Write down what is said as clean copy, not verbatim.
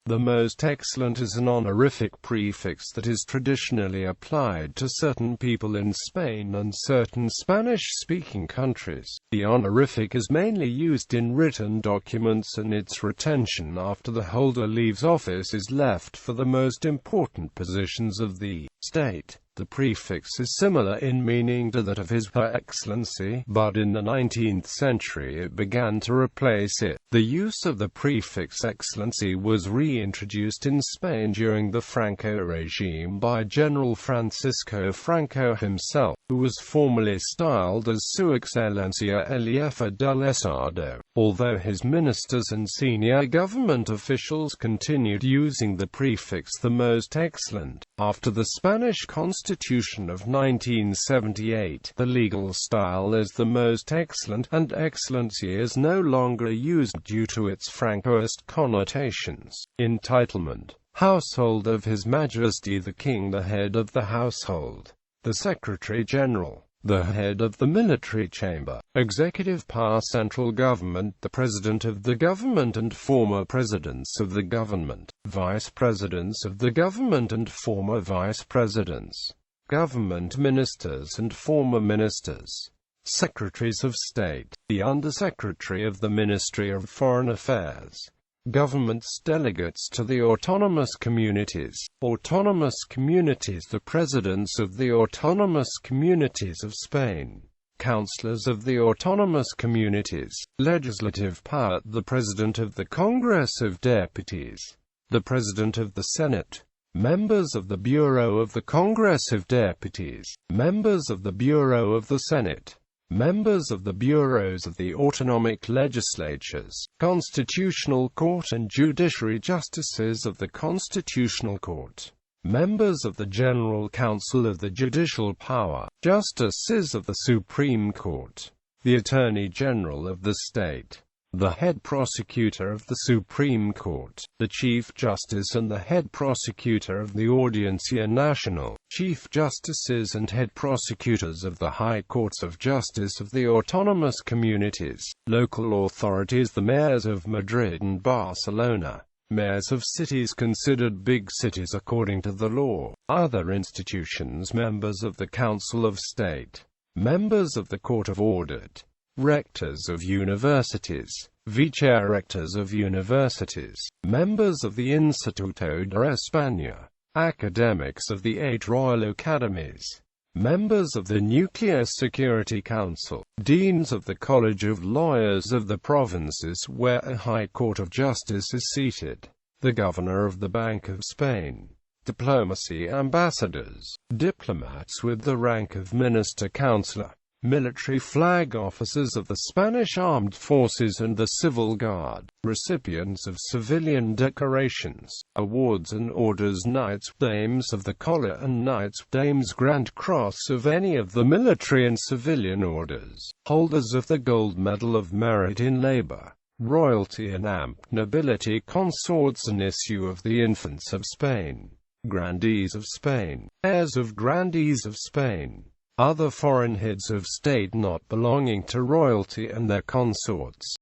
The most excellent is an honorific prefix that is traditionally applied to certain people in Spain and certain Spanish-speaking countries. The honorific is mainly used in written documents, and its retention after the holder leaves office is left for the most important positions of the state. The prefix is similar in meaning to that of Her Excellency, but in the 19th century it began to replace it. The use of the prefix Excellency was reintroduced in Spain during the Franco-regime by General Francisco Franco himself, who was formerly styled as Su Excelencia el Jefe del Estado, although his ministers and senior government officials continued using the prefix the most excellent. After the Spanish Constitution of 1978, the legal style is the most excellent, and Excelencia is no longer used due to its Francoist connotations. Entitlement: Household of His Majesty the King, the head of the household, the Secretary-General, the head of the military chamber, executive power, central government, the president of the government and former presidents of the government, vice presidents of the government and former vice presidents, government ministers and former ministers, secretaries of state, the undersecretary of the Ministry of Foreign Affairs, government's delegates to the autonomous communities, the presidents of the autonomous communities of Spain, councillors of the autonomous communities, legislative power, the president of the Congress of Deputies, the president of the Senate, members of the Bureau of the Congress of Deputies, members of the Bureau of the Senate, members of the bureaus of the autonomic legislatures, Constitutional Court and Judiciary, justices of the Constitutional Court, members of the General Council of the Judicial Power, justices of the Supreme Court, the Attorney General of the state, the head prosecutor of the Supreme Court, the Chief Justice and the head prosecutor of the Audiencia Nacional, Chief Justices and head prosecutors of the High Courts of Justice of the autonomous communities, local authorities, the mayors of Madrid and Barcelona, mayors of cities considered big cities according to the law, other institutions, members of the Council of State, members of the Court of Audit, rectors of universities, vice-rectors of universities, members of the Instituto de España, academics of the 8 Royal Academies, members of the Nuclear Security Council, deans of the College of Lawyers of the provinces where a High Court of Justice is seated, the Governor of the Bank of Spain, diplomacy ambassadors, diplomats with the rank of minister-counselor, military flag officers of the Spanish Armed Forces and the Civil Guard, recipients of civilian decorations, awards and orders, Knights, Dames of the Collar and Knights, Dames Grand Cross of any of the military and civilian orders, holders of the Gold Medal of Merit in Labor, royalty and amp nobility, consorts and issue of the Infants of Spain, Grandees of Spain, heirs of Grandees of Spain, other foreign heads of state not belonging to royalty and their consorts.